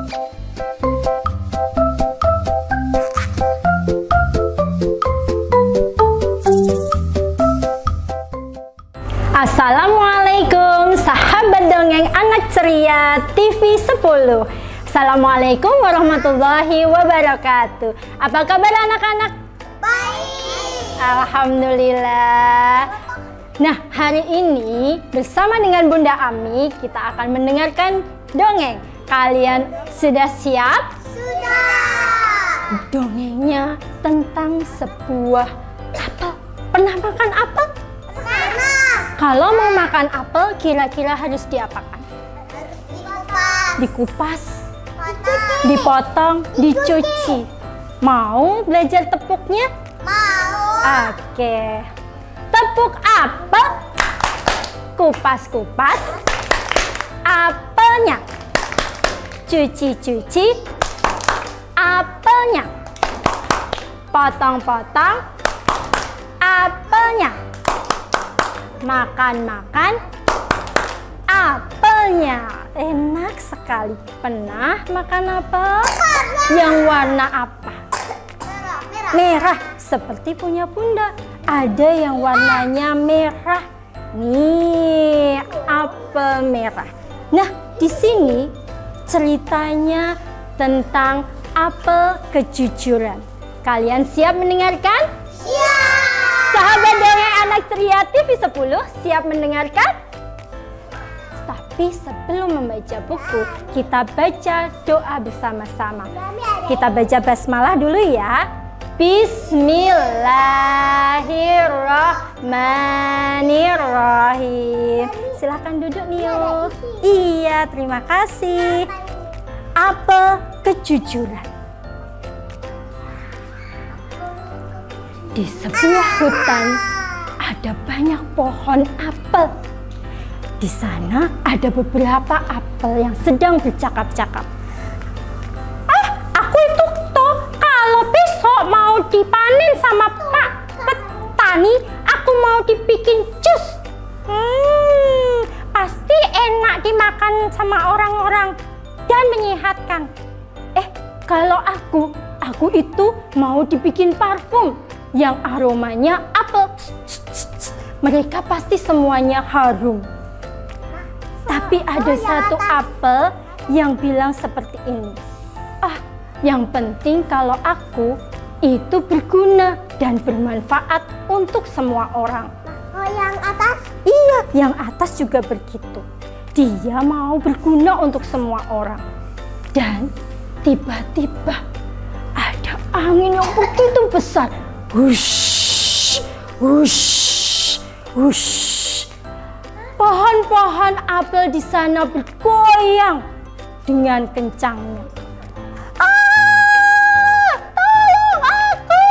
Assalamualaikum sahabat dongeng anak ceria TV 10. Assalamualaikum warahmatullahi wabarakatuh. Apa kabar anak-anak? Baik. Alhamdulillah. Nah, hari ini bersama dengan Bunda Ami kita akan mendengarkan dongeng. Kalian sudah siap? Sudah. Dongengnya tentang sebuah apel. Pernah makan apel? Kalau mau makan apel, kira-kira harus diapakan? Dikupas, dipotong, dicuci. Mau belajar tepuknya? Mau. Oke. Tepuk apel. Kupas-kupas apelnya. Cuci-cuci apelnya. Potong-potong apelnya. Makan-makan apelnya. Enak sekali. Pernah makan apel? Yang warna apa? Merah. Seperti punya Bunda. Ada yang warnanya merah. Nih, apel merah. Nah, di sini ceritanya tentang apel kejujuran. Kalian siap mendengarkan? Siap. Sahabat dongeng anak ceria TV 10 siap mendengarkan? Tapi sebelum membaca buku, kita baca doa bersama-sama. Kita baca basmalah dulu ya. Bismillahirrahmanirrahim. Silahkan duduk Nio. Iya, terima kasih. Apel kejujuran. Di sebuah hutan ada banyak pohon apel. Di sana ada beberapa apel yang sedang bercakap-cakap. Aku itu toh kalau besok mau dipanen sama Pak Petani, aku mau dibikin jus. Pasti enak dimakan sama orang-orang dan menyehatkan. Kalau aku itu mau dibikin parfum yang aromanya apel. Mereka pasti semuanya harum. Tapi ada satu apel yang bilang seperti ini. Yang penting kalau aku itu berguna dan bermanfaat untuk semua orang. Yang atas? Iya, yang atas juga begitu. Dia mau berguna untuk semua orang. Dan tiba-tiba ada angin yang begitu besar. Wush, wush, wush. Pohon-pohon apel di sana bergoyang dengan kencangnya. Tolong aku!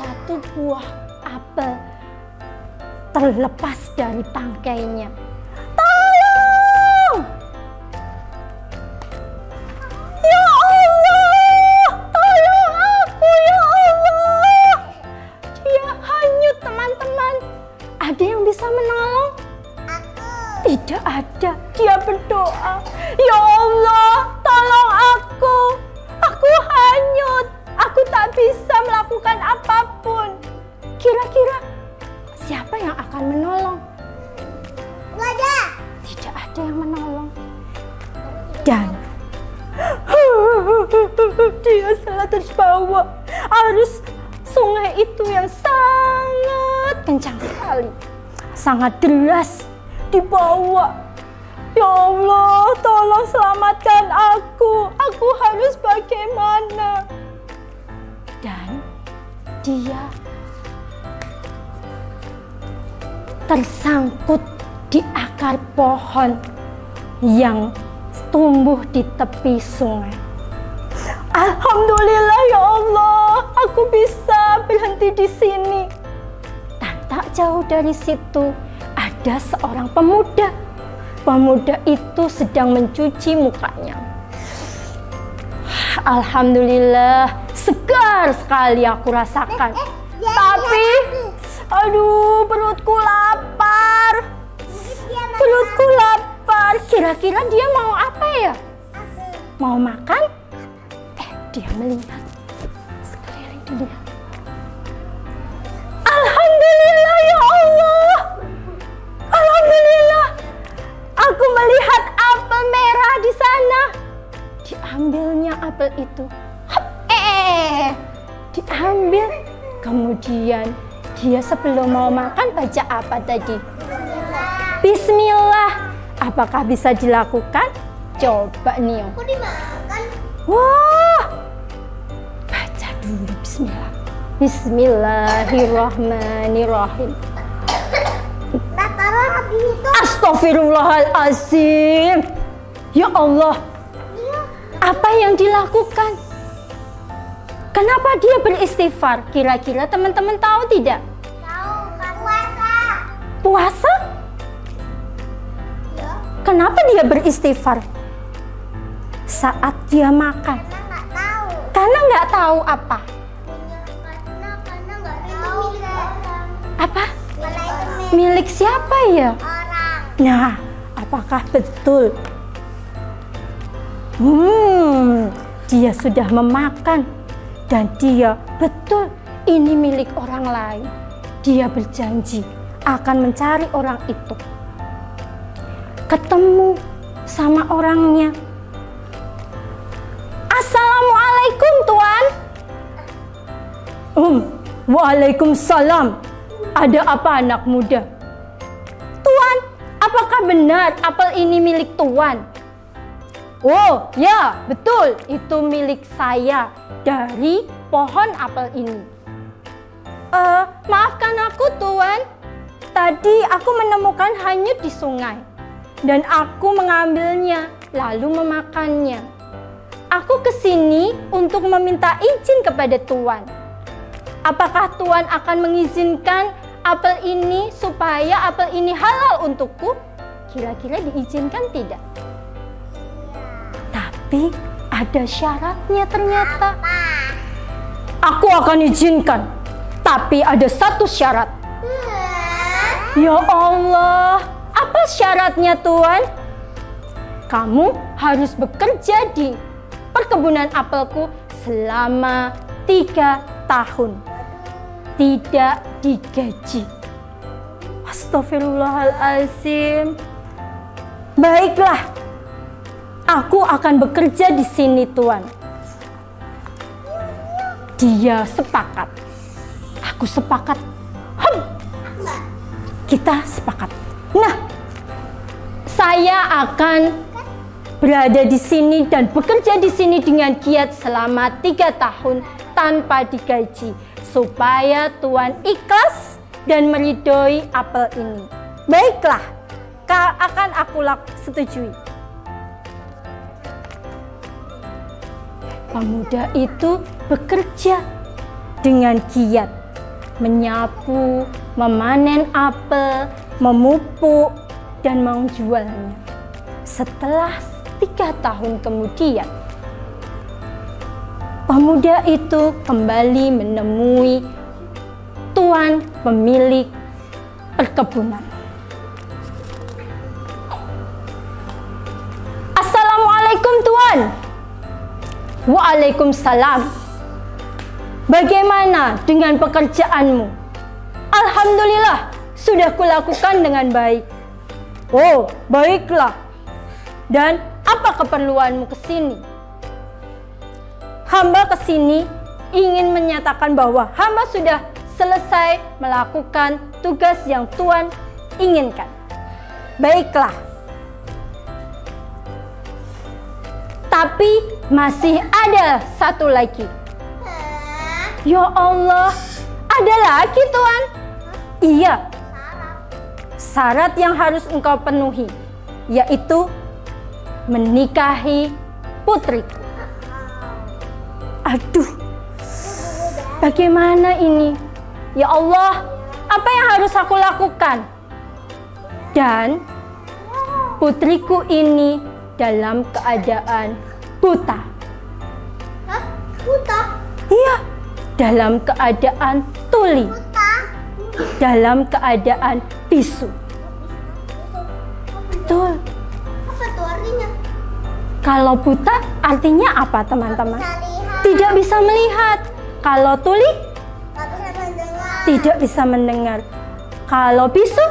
Satu buah apel terlepas dari tangkainya. Tolong! Ya Allah! Tolong aku ya Allah! Dia hanyut teman-teman. Ada yang bisa menolong? Aku. Tidak ada. Dia berdoa. Ya Allah, tolong aku. Aku hanyut. Aku tak bisa melakukan apapun. Kira-kira siapa yang akan menolong? Tidak ada. Tidak ada yang menolong. Dan dia salah terbawa arus sungai itu yang sangat kencang sekali, sangat deras dibawa. Ya Allah, tolong selamatkan aku. Aku harus bagaimana? Dan dia tersangkut di akar pohon yang tumbuh di tepi sungai. Alhamdulillah ya Allah, aku bisa berhenti di sini. Dan tak jauh dari situ ada seorang pemuda. Pemuda itu sedang mencuci mukanya. Alhamdulillah, segar sekali aku rasakan. Tapi, aduh, perutku lapar. Perutku lapar. istighfar, kira-kira dia mau apa ya? Mau makan? Dia melihat sekeliling dilihat. Alhamdulillah ya Allah. Alhamdulillah. Aku melihat apel merah di sana. Diambilnya apel itu. Diambil. Kemudian dia sebelum mau makan baca apa tadi? Bismillah. Apakah bisa dilakukan? Coba Nio. Kok dimakan? Wah. Baca dulu bismillah. Bismillahirrahmanirrahim. Taruh habis itu. Astaghfirullahalazim. Ya Allah. Apa yang dilakukan? Kenapa dia beristighfar? Kira-kira teman-teman tahu tidak? Tahu, kan puasa. Puasa? Ya. Kenapa dia beristighfar? Saat dia makan. Karena nggak tahu. Karena nggak tahu apa? Karena nggak tahu milik orang. Apa? Karena itu Milik siapa ya? orang. Nah, apakah betul? Dia sudah memakan dan dia betul ini milik orang lain. Dia berjanji akan mencari orang itu. Ketemu sama orangnya. Assalamualaikum Tuan. Waalaikumsalam. Ada apa anak muda? Tuan, apakah benar apel ini milik Tuan? Oh ya, betul. Itu milik saya dari pohon apel ini. Maafkan aku Tuan. Tadi aku menemukan hanyut di sungai. Dan aku mengambilnya, lalu memakannya. Aku kesini untuk meminta izin kepada Tuan. Apakah Tuan akan mengizinkan apel ini supaya apel ini halal untukku? Kira-kira diizinkan tidak? Tapi ada syaratnya ternyata. Aku akan izinkan, tapi ada satu syarat. Ya Allah, apa syaratnya Tuan? Kamu harus bekerja di perkebunan apelku selama 3 tahun. Tidak digaji. Astaghfirullahalazim. Baiklah, aku akan bekerja di sini Tuan. Dia sepakat. Aku sepakat. Kita sepakat. Nah, saya akan berada di sini dan bekerja di sini dengan giat selama 3 tahun tanpa digaji, supaya Tuan ikhlas dan meridhoi apel ini. Baiklah, akan aku setujui. Pemuda itu bekerja dengan giat, menyapu, memanen apel, memupuk, dan menjualnya. Setelah 3 tahun kemudian, pemuda itu kembali menemui Tuan pemilik perkebunan. Assalamualaikum Tuan. Waalaikumsalam. Bagaimana dengan pekerjaanmu? Alhamdulillah, sudah kulakukan dengan baik. Oh, baiklah. Dan apa keperluanmu ke sini? Hamba ke sini ingin menyatakan bahwa hamba sudah selesai melakukan tugas yang Tuan inginkan. Baiklah. Tapi masih ada satu lagi. Ya Allah, ada lagi Tuan? Iya. Syarat yang harus engkau penuhi, yaitu menikahi putriku. Aduh, bagaimana ini? Ya Allah, apa yang harus aku lakukan? Dan putriku ini dalam keadaan buta. Hah? Buta? Iya, dalam keadaan tuli. Buta? Dalam keadaan bisu. Betul. Kalau buta artinya apa teman-teman? Bisa lihat. Tidak bisa melihat. Kalau tuli Nggak bisa mendengar. tidak bisa mendengar. Kalau bisu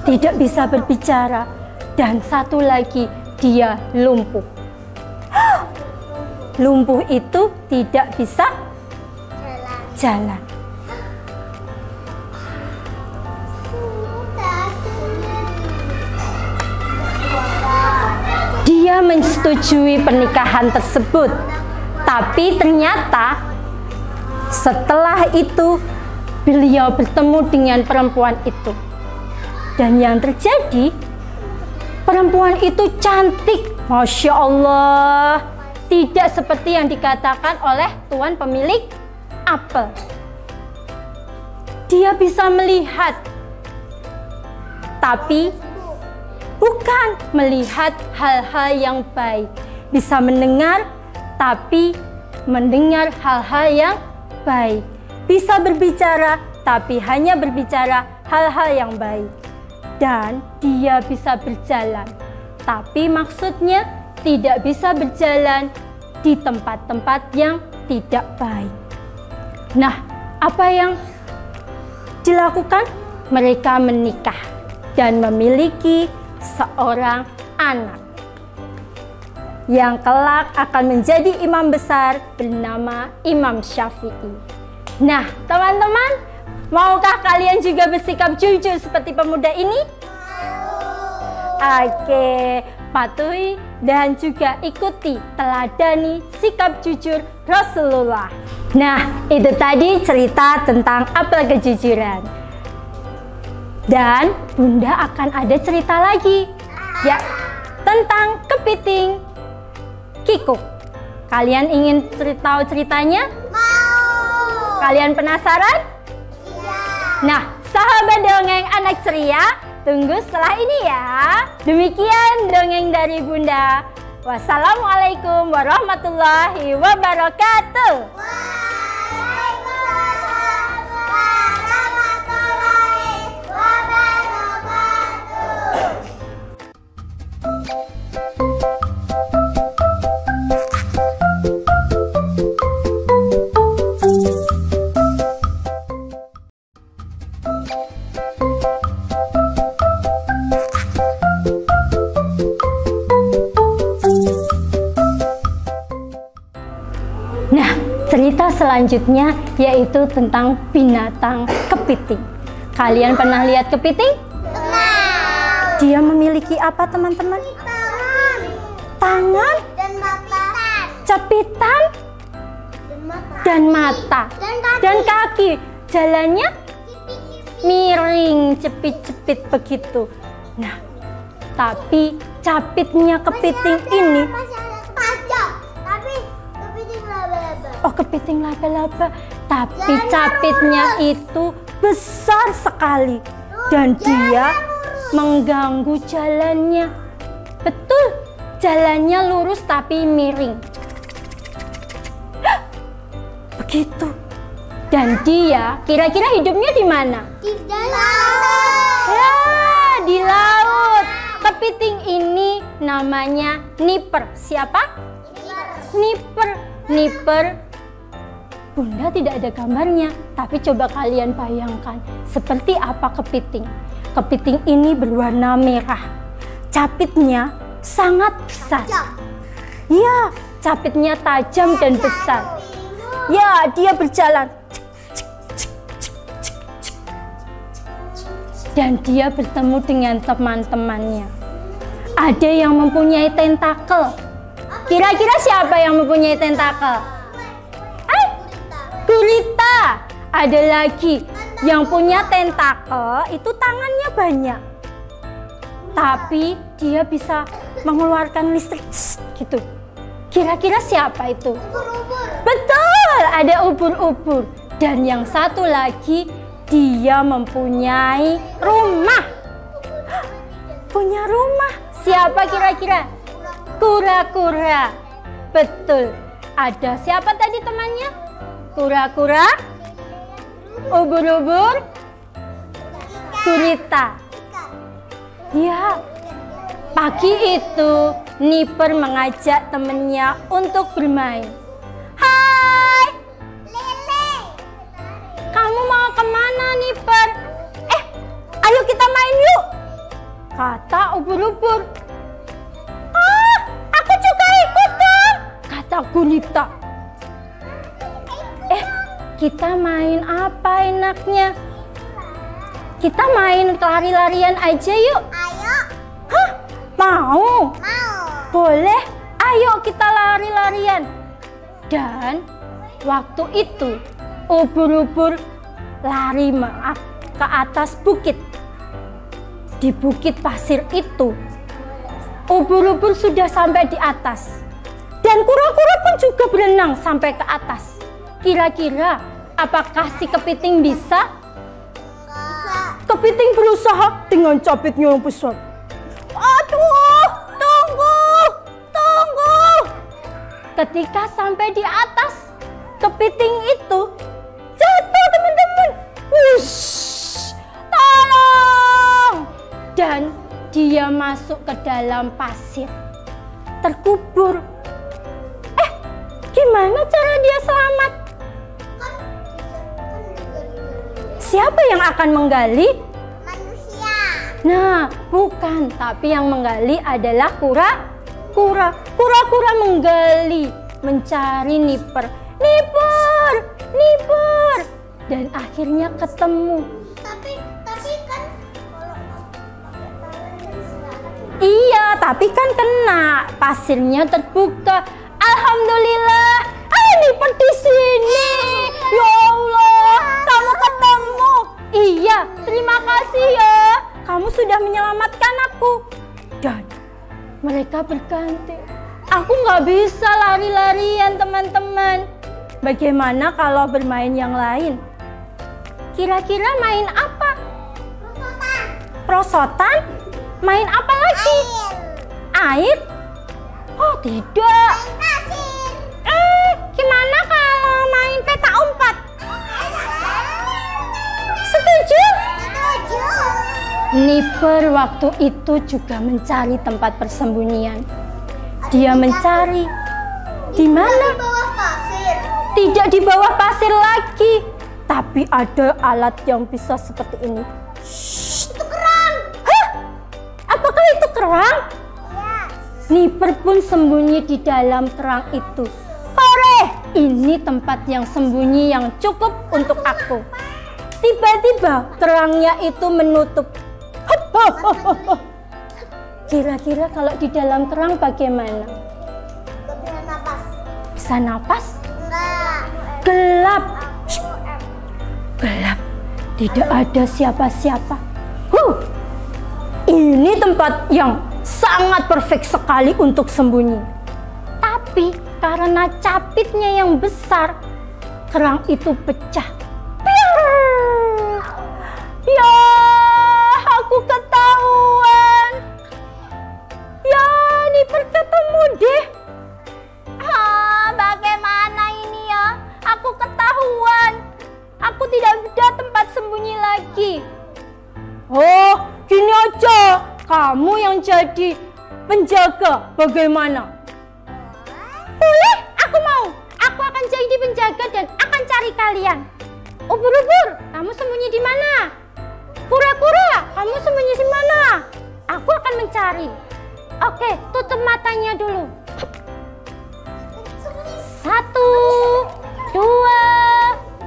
tidak bisa berbicara. Dan satu lagi, dia lumpuh. Lumpuh itu tidak bisa jalan. Dia menyetujui pernikahan tersebut, tapi ternyata setelah itu beliau bertemu dengan perempuan itu. Dan yang terjadi, perempuan itu cantik, Masya Allah. Tidak seperti yang dikatakan oleh tuan pemilik apel. Dia bisa melihat, tapi bukan melihat hal-hal yang baik. Bisa mendengar, tapi mendengar hal-hal yang baik. Bisa berbicara, tapi hanya berbicara hal-hal yang baik. Dan dia bisa berjalan, tapi maksudnya tidak bisa berjalan di tempat-tempat yang tidak baik. Nah, apa yang dilakukan? Mereka menikah dan memiliki seorang anak yang kelak akan menjadi imam besar bernama Imam Syafi'i. Nah, teman-teman, maukah kalian juga bersikap jujur seperti pemuda ini? Oke, patuhi dan juga ikuti, teladani sikap jujur Rasulullah. Nah, itu tadi cerita tentang apel kejujuran. Dan Bunda akan ada cerita lagi, ya, tentang kepiting kikuk. Kalian ingin tahu ceritanya? Mau. Kalian penasaran? Iya. Nah, sahabat dongeng anak ceria, tunggu setelah ini ya. Demikian dongeng dari Bunda. Wassalamualaikum warahmatullahi wabarakatuh. Waalaikumsalam warahmatullahi wabarakatuh. Nah, cerita selanjutnya yaitu tentang binatang kepiting. Kalian pernah lihat kepiting? Tenang. Dia memiliki apa, teman-teman? Tangan. Tangan, Dan mata. cepitan, Dan mata. dan mata, dan kaki. Jalannya miring, cepit-cepit begitu. Nah, tapi capitnya kepiting ini, Masih ada tajam. Tapi kepiting laba-laba. oh kepiting laba-laba, tapi capitnya itu besar sekali dan dia mengganggu jalannya. Betul, jalannya lurus tapi miring. Begitu. Dan dia kira-kira hidupnya di mana? Di dalam. Ya, di laut. Kepiting ini namanya Nipper. Siapa? Nipper. Nipper. Bunda tidak ada gambarnya, tapi coba kalian bayangkan seperti apa kepiting. Kepiting ini berwarna merah. Capitnya sangat besar. Ya, capitnya tajam dan besar. Ya, dia berjalan. Dan dia bertemu dengan teman-temannya. Ada yang mempunyai tentakel. Kira-kira siapa yang mempunyai tentakel? Gurita. Ada lagi yang punya tentakel, itu tangannya banyak. Tapi dia bisa mengeluarkan listrik gitu. Kira-kira siapa itu? Betul, ada ubur-ubur. Dan yang satu lagi, dia mempunyai rumah. Punya rumah. Siapa kira-kira? Kura-kura. Betul. Ada siapa tadi temannya? Kura-kura, ubur-ubur, gurita. Ya, Pagi itu, Nipper mengajak temennya untuk bermain. Hai, Lele. kamu mau kemana, Nipper? Ayo kita main yuk, kata ubur-ubur. Aku juga ikut dong, kata gurita. Kita main apa enaknya? Kita main lari-larian aja yuk. Ayo. Hah? Mau? Mau. Boleh, ayo kita lari-larian. Dan waktu itu ubur-ubur lari ke atas bukit. Di bukit pasir itu, ubur-ubur sudah sampai di atas. Dan kura-kura pun juga berenang sampai ke atas. Kira-kira apakah si kepiting bisa? Bisa. Kepiting berusaha dengan capitnya yang besar. Aduh, tunggu. Ketika sampai di atas, kepiting itu jatuh, teman-teman. Wush, tolong. Dan dia masuk ke dalam pasir, terkubur. Gimana cara dia selamat? Siapa yang akan menggali? Manusia. Nah, bukan, tapi yang menggali adalah kura-kura. Kura-kura menggali, mencari Nipper. Nipper. Dan akhirnya ketemu. Tapi kan Iya, tapi kan kena, pasirnya terbuka. Alhamdulillah, Nipper di sini. Ya Allah, kamu ketemu. Iya, terima kasih ya. Kamu sudah menyelamatkan aku. Dan mereka berganti. Aku nggak bisa lari-larian, teman-teman. Bagaimana kalau bermain yang lain? Kira-kira main apa? Prosotan? Main apa lagi? Air? Oh tidak. pasir. Gimana kalau main peta umpet? Setuju? Setuju. Nipper waktu itu juga mencari tempat persembunyian. Dia mencari di Di mana? bawah pasir. Tidak di bawah pasir lagi, tapi ada alat yang bisa seperti ini. Itu kerang. Hah? Apakah itu kerang? Ya. Nipper pun sembunyi di dalam kerang itu. Hore! Ini tempat yang sembunyi yang cukup untuk aku. Tiba-tiba kerangnya itu menutup. Hop, hop, hop, hop, hop. Kira-kira kalau di dalam kerang bagaimana? Gak bisa napas. Bisa napas? Enggak. Gelap. Shh, gelap. Tidak ada siapa-siapa. Ini tempat yang sangat perfect sekali untuk sembunyi. Tapi karena capitnya yang besar, kerang itu pecah. Piar! Ya, aku ketahuan. Ya, Nipper ketemu deh. Bagaimana ini ya? Aku ketahuan. Aku tidak ada tempat sembunyi lagi. Oh, gini aja. Kamu yang jadi penjaga, bagaimana? Boleh, aku mau. Aku akan jadi penjaga dan akan cari kalian. Ubur-ubur, kamu sembunyi di mana? Kura-kura, kamu sembunyi di mana? Aku akan mencari. Oke, tutup matanya dulu. 1, 2,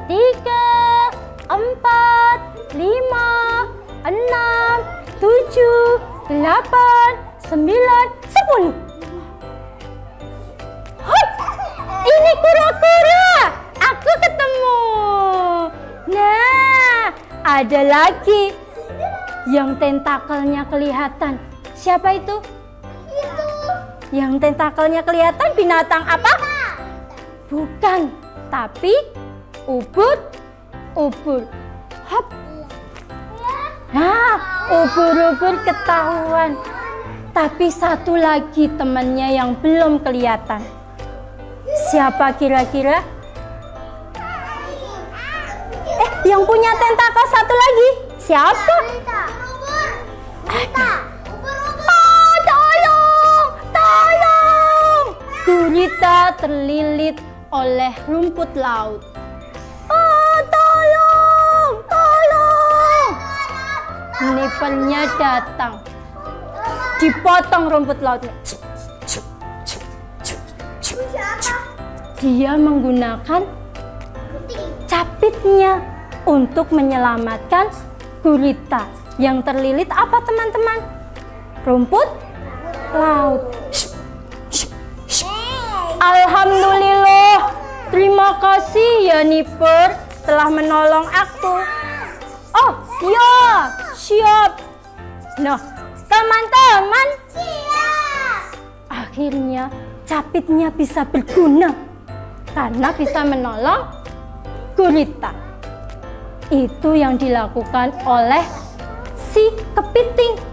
3, 4, 5, 6, 7, 8, 9, 10. Hoi, ini kura-kura. Aku ketemu. Nah, ada lagi yang tentakelnya kelihatan. Siapa itu? Itu. Yang tentakelnya kelihatan binatang apa? Bukan, tapi ubur-ubur. Hop. Nah, ubur-ubur ketahuan. Tapi satu lagi temannya yang belum kelihatan. Siapa kira-kira? Yang punya tentakel satu lagi. Siapa? Ubur-ubur. Kita. Ubur-ubur. Ada oleh rumput laut. Oh, tolong, tolong! Jenipernya datang. Dipotong rumput lautnya. Dia menggunakan capitnya untuk menyelamatkan gurita yang terlilit apa teman-teman? Rumput laut. Alhamdulillah, terima kasih ya Niper telah menolong aku. Oh ya, siap. Nah, teman-teman, akhirnya capitnya bisa berguna karena bisa menolong gurita. Itu yang dilakukan oleh si kepiting.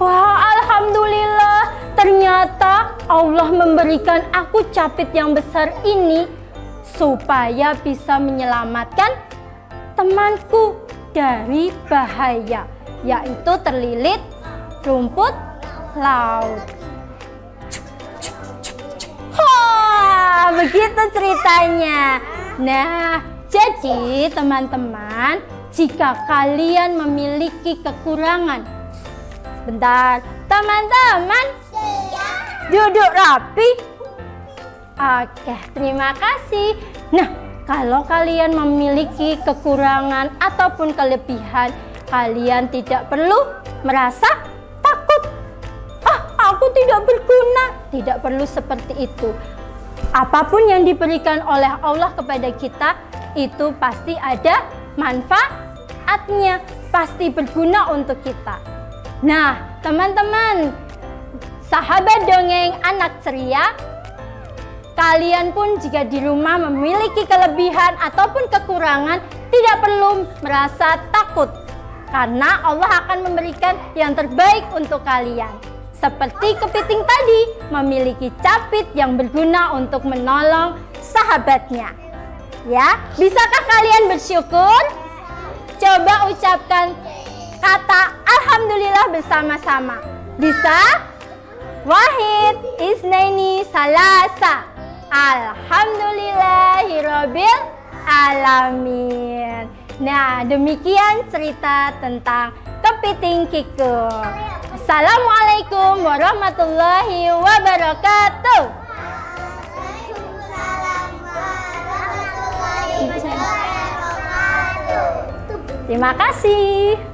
Wah, alhamdulillah, ternyata Allah memberikan aku capit yang besar ini supaya bisa menyelamatkan temanku dari bahaya, yaitu terlilit rumput laut. Wah, begitu ceritanya. Nah, jadi teman-teman, jika kalian memiliki kekurangan, bentar, teman-teman, duduk rapi. Oke, terima kasih. Nah, kalau kalian memiliki kekurangan ataupun kelebihan, kalian tidak perlu merasa takut. Ah, aku tidak berguna. Tidak perlu seperti itu. Apapun yang diberikan oleh Allah kepada kita, itu pasti ada manfaatnya, pasti berguna untuk kita. Nah, teman-teman, sahabat dongeng anak ceria, kalian pun jika di rumah memiliki kelebihan ataupun kekurangan, tidak perlu merasa takut, karena Allah akan memberikan yang terbaik untuk kalian. Seperti kepiting tadi, memiliki capit yang berguna untuk menolong sahabatnya. Ya, bisakah kalian bersyukur? Coba ucapkan kata alhamdulillah bersama-sama. Bisa? Wahid, isnaini, salasa. Alhamdulillahirabbil alamin. Nah, demikian cerita tentang kepiting Kiko. Assalamualaikum warahmatullahi wabarakatuh. Terima kasih.